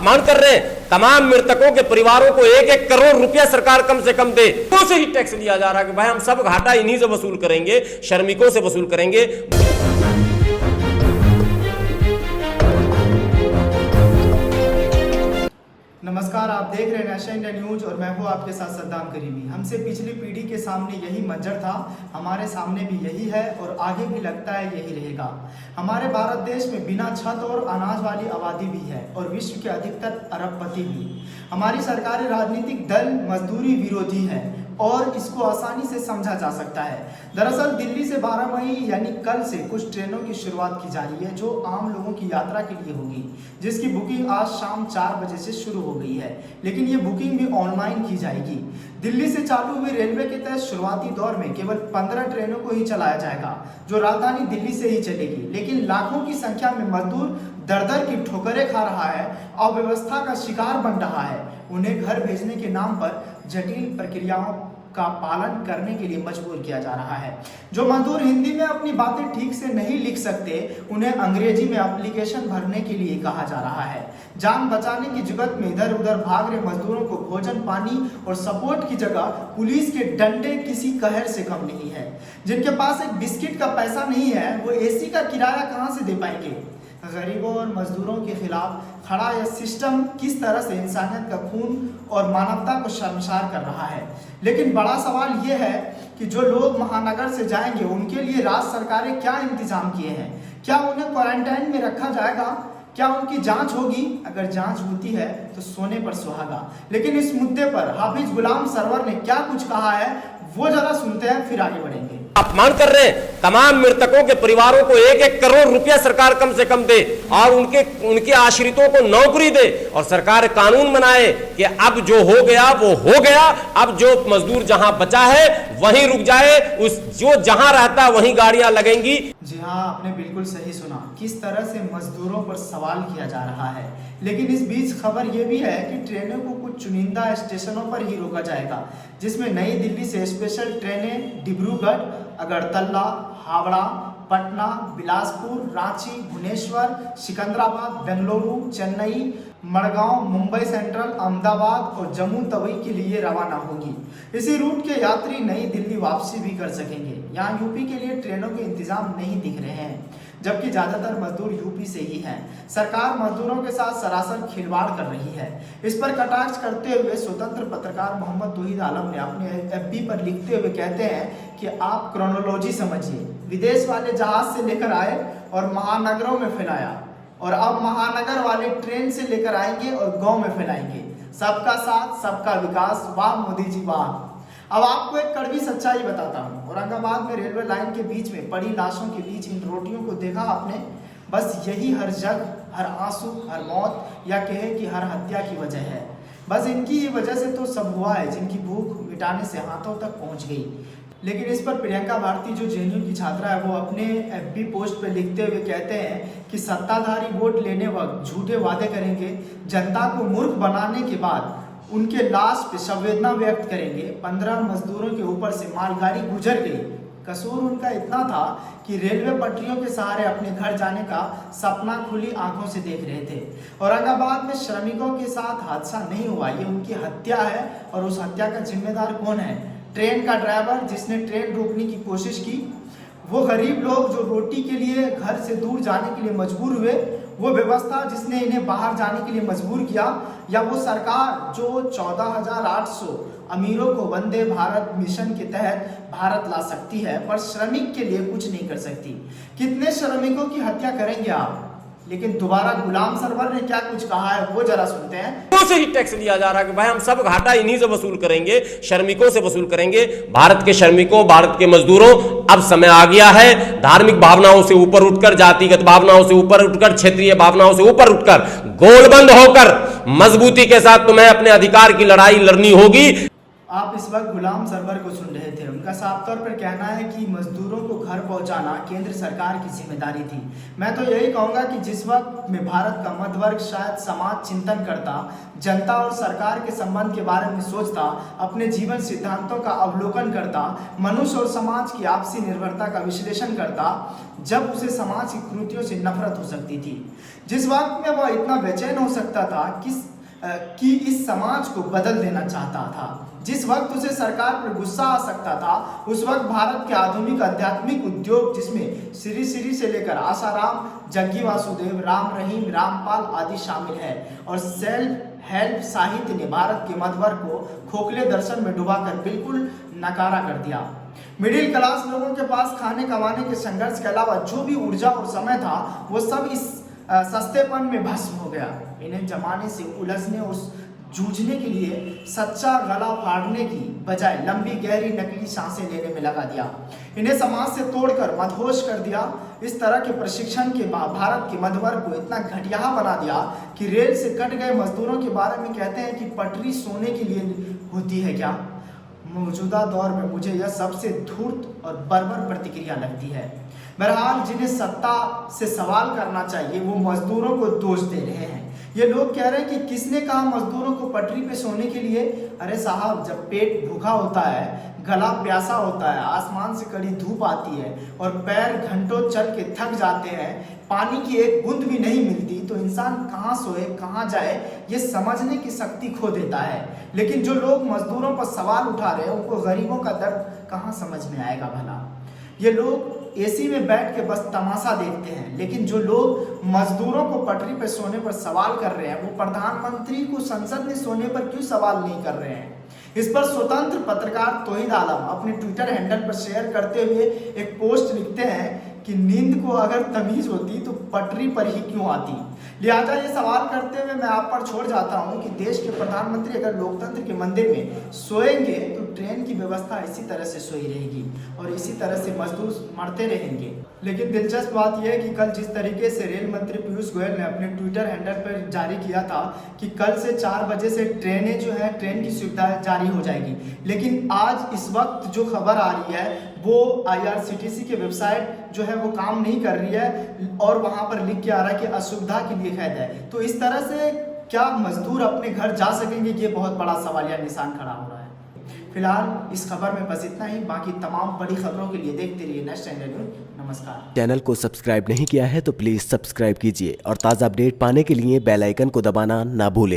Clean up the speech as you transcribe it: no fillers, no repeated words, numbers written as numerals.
अपमान कर रहे हैं। तमाम मृतकों के परिवारों को 1-1 करोड़ रुपया सरकार कम से कम दे, तो से ही टैक्स लिया जा रहा है कि भाई हम सब घाटा इन्हीं से वसूल करेंगे, श्रमिकों से वसूल करेंगे। नमस्कार, आप देख रहे हैं नेशनल इंडिया न्यूज और मैं हूं आपके साथ सद्दाम करीमी। हमसे पिछली पीढ़ी के सामने यही मंजर था, हमारे सामने भी यही है और आगे भी लगता है यही रहेगा। हमारे भारत देश में बिना छत और अनाज वाली आबादी भी है और विश्व के अधिकतर अरबपति भी। हमारी सरकारी राजनीतिक दल मजदूरी विरोधी है और इसको आसानी से समझा जा सकता है। दरअसल दिल्ली से 12 मई यानी कल से कुछ ट्रेनों की शुरुआत की जा रही है जो आम लोगों की यात्रा के लिए होगी, जिसकी बुकिंग आज शाम 4 बजे से शुरू हो गई है, लेकिन ये बुकिंग भी ऑनलाइन की जाएगी। दिल्ली से चालू हुई रेलवे के तहत शुरुआती दौर में केवल 15 ट्रेनों को ही चलाया जाएगा जो राजधानी दिल्ली से ही चलेगी, लेकिन लाखों की संख्या में मजदूर दर-दर की ठोकरें खा रहा है, अव्यवस्था का शिकार बन रहा है। उन्हें घर भेजने के नाम पर जटिल प्रक्रियाओं का पालन करने के लिए मजबूर किया जा रहा है। जो मजदूर हिंदी में अपनी बातें ठीक से नहीं लिख सकते, उन्हें अंग्रेजी में एप्लीकेशन भरने के लिए कहा जा रहा है। जान बचाने की जुगत में इधर उधर भाग रहे मजदूरों को भोजन, पानी और सपोर्ट की जगह पुलिस के डंडे किसी कहर से कम नहीं है। जिनके पास एक बिस्किट का पैसा नहीं है, वो एसी का किराया कहां से दे पाएंगे? गरीबों और मजदूरों के खिलाफ खड़ा यह सिस्टम किस तरह से इंसानियत का खून और मानवता को शर्मसार कर रहा है। लेकिन बड़ा सवाल यह है कि जो लोग महानगर से जाएंगे उनके लिए राज्य सरकारें क्या इंतजाम किए हैं? क्या उन्हें क्वारंटाइन में रखा जाएगा? क्या उनकी जांच होगी? अगर जांच होती है तो सोने पर सुहागा। लेकिन इस मुद्दे पर हाफिज गुलाम सरवर ने क्या कुछ कहा है, वो जरा सुनते हैं, फिर आगे बढ़ेंगे। अपमान कर रहे हैं। तमाम मृतकों के परिवारों को 1-1 करोड़ रुपया सरकार कम से कम दे और उनके आश्रितों को नौकरी दे और सरकार कानून बनाए कि अब जो हो गया वो हो गया। अब जो मजदूर जहां बचा है वहीं रुक जाए, उस जो जहां रहता है वहीं गाड़ियां लगेंगी। जी हाँ, आपने बिल्कुल सही सुना। किस तरह से मजदूरों पर सवाल किया जा रहा है। लेकिन इस बीच खबर यह भी है कि ट्रेनों को कुछ चुनिंदा स्टेशनों पर ही रोका जाएगा, जिसमें नई दिल्ली से स्पेशल ट्रेनें डिब्रूगढ़, अगरतला, हावड़ा, पटना, बिलासपुर, रांची, भुवनेश्वर, सिकंदराबाद, बेंगलुरु, चेन्नई, मड़गांव, मुंबई सेंट्रल, अहमदाबाद और जम्मू तवी के लिए रवाना होगी। इसी रूट के यात्री नई दिल्ली वापसी भी कर सकेंगे। यहाँ यूपी के लिए ट्रेनों के इंतजाम नहीं दिख रहे हैं, जबकि ज्यादातर मजदूर यूपी से ही हैं। सरकार मजदूरों के साथ सरासर खिलवाड़ कर रही है। इस पर कटाक्ष करते हुए स्वतंत्र पत्रकार मोहम्मद तौहीद आलम ने अपने एफबी पर लिखते हुए कहते हैं कि आप क्रोनोलॉजी समझिए। विदेश वाले जहाज से लेकर आए और महानगरों में फैलाया, और अब महानगर वाले ट्रेन से लेकर आएंगे और गांव में फैलाएंगे। सबका साथ, सबका विकास, वाह मोदी जी वाह। अब आपको एक कड़वी सच्चाई बताता हूँ। औरंगाबाद में रेलवे लाइन के बीच में पड़ी लाशों के बीच इन रोटियों को देखा आपने? बस यही हर जग, हर आंसू, हर मौत या कहे कि हर हत्या की वजह है। बस इनकी ही वजह से तो सब हुआ है, जिनकी भूख मिटाने से हाथों तक पहुंच गई। लेकिन इस पर प्रियंका भारती जो जेएनयू की छात्रा है, वो अपने एफबी पोस्ट पे लिखते हुए कहते हैं कि सत्ताधारी वोट लेने वक्त झूठे वादे करेंगे, जनता को मूर्ख बनाने के बाद उनके लाश पे संवेदना व्यक्त करेंगे। 15 मजदूरों के ऊपर से मालगाड़ी गुजर गई। कसूर उनका इतना था कि रेलवे पटरियों के सहारे अपने घर जाने का सपना खुली आंखों से देख रहे थे। औरंगाबाद में श्रमिकों के साथ हादसा नहीं हुआ, ये उनकी हत्या है। और उस हत्या का जिम्मेदार कौन है? ट्रेन का ड्राइवर जिसने ट्रेन रोकने की कोशिश की, वो गरीब लोग जो रोटी के लिए घर से दूर जाने के लिए मजबूर हुए, वो व्यवस्था जिसने इन्हें बाहर जाने के लिए मजबूर किया, या वो सरकार जो 14,800 अमीरों को वंदे भारत मिशन के तहत भारत ला सकती है पर श्रमिक के लिए कुछ नहीं कर सकती। कितने श्रमिकों की हत्या करेंगे आप? लेकिन दोबारा गुलाम सरवर ने क्या कुछ कहा है, वो जरा सुनते हैं। तो से ही टैक्स लिया जा रहा है कि भाई हम सब घाटा इन्हीं से वसूल करेंगे, श्रमिकों से वसूल करेंगे। भारत के श्रमिकों, भारत के मजदूरों, अब समय आ गया है धार्मिक भावनाओं से ऊपर उठकर, जातिगत भावनाओं से ऊपर उठकर, क्षेत्रीय भावनाओं से ऊपर उठकर, गोलबंद होकर मजबूती के साथ तुम्हें अपने अधिकार की लड़ाई लड़नी होगी। आप इस वक्त गुलाम सरवर को सुन रहे थे। उनका साफ तौर पर कहना है कि मजदूरों को घर पहुंचाना केंद्र सरकार की जिम्मेदारी थी। मैं तो यही कहूंगा कि जिस वक्त में भारत का मध्य वर्ग शायद समाज चिंतन करता, जनता और सरकार के संबंध के बारे में सोचता, अपने जीवन सिद्धांतों का अवलोकन करता, मनुष्य और समाज की आपसी निर्भरता का विश्लेषण करता, जब उसे समाज की कृतियों से नफरत हो सकती थी। जिस वक्त में वह इतना बेचैन हो सकता था कि इस समाज को बदल देना चाहता था, जिस वक्त उसे सरकार पर गुस्सा आ सकता था, उस वक्त भारत के आधुनिक आध्यात्मिक उद्योग जिसमें श्री से लेकर आसाराम, जग्गी वासुदेव, राम रहीम, रामपाल आदि शामिल है और सेल्फ हेल्प साहित्य ने भारत के मध्य वर्ग को खोखले दर्शन में डुबाकर बिल्कुल नकारा कर दिया। मिडिल क्लास लोगों के पास खाने कमाने के संघर्ष के अलावा जो भी ऊर्जा और समय था वो सब इस सस्तेपन में भस्म हो गया। इन्हें जमाने से उलझने और जूझने के लिए सच्चा गला फाड़ने की बजाय लंबी गहरी नकली सांसें लेने में लगा दिया। इन्हें समाज से तोड़कर मदहोश कर दिया। इस तरह के प्रशिक्षण के बाद भारत के मध्य वर्ग को इतना घटिया बना दिया कि रेल से कट गए मजदूरों के बारे में कहते हैं कि पटरी सोने के लिए होती है क्या। मौजूदा दौर में मुझे यह सबसे धूर्त और बर्बर प्रतिक्रिया लगती है। बहरहाल जिन्हें सत्ता से सवाल करना चाहिए वो मजदूरों को दोष दे रहे हैं। ये लोग कह रहे हैं कि किसने कहा मजदूरों को पटरी पे सोने के लिए। अरे साहब, जब पेट भूखा होता है, गला प्यासा होता है, आसमान से कड़ी धूप आती है और पैर घंटों चल के थक जाते हैं, पानी की एक बूंद भी नहीं मिलती, तो इंसान कहाँ सोए कहाँ जाए ये समझने की शक्ति खो देता है। लेकिन जो लोग मजदूरों पर सवाल उठा रहे हैं उनको गरीबों का दर्द कहाँ समझ में आएगा भला। ये लोग एसी में बैठ के बस तमाशा देखते हैं, लेकिन जो लोग मजदूरों को पटरी पर सोने पर सवाल कर रहे हैं वो प्रधानमंत्री को संसद में सोने पर क्यों सवाल नहीं कर रहे हैं। इस पर स्वतंत्र पत्रकार तौहीद आलम अपने ट्विटर हैंडल पर शेयर करते हुए एक पोस्ट लिखते हैं कि नींद को अगर तमीज होती तो पटरी पर ही क्यों आती। लिहाजा ये सवाल करते हुए मैं आप पर छोड़ जाता हूं कि देश के प्रधानमंत्री अगर लोकतंत्र के मंदिर में सोएंगे तो ट्रेन की व्यवस्था इसी तरह से सोई रहेगी और इसी तरह से मजदूर मरते रहेंगे। लेकिन दिलचस्प बात यह है कि कल जिस तरीके से रेल मंत्री पीयूष गोयल ने अपने ट्विटर हैंडल पर जारी किया था कि कल से 4 बजे से ट्रेनें जो है ट्रेन की सुविधा जारी हो जाएगी, लेकिन आज इस वक्त जो खबर आ रही है वो IRCTC के वेबसाइट जो है वो काम नहीं कर रही है और वहां पर लिख के आ रहा है कि असुविधा के लिए कैद है। तो इस तरह से क्या मजदूर अपने घर जा सकेंगे, ये बहुत बड़ा सवालिया निशान खड़ा हो रहा है। फिलहाल इस खबर में बस इतना ही। बाकी तमाम बड़ी खबरों के लिए देखते रहिए नेक्स्ट इंडिया न्यूज़। नमस्कार। चैनल को सब्सक्राइब नहीं किया है तो प्लीज़ सब्सक्राइब कीजिए और ताज़ा अपडेट पाने के लिए बेल आइकन को दबाना ना भूलें।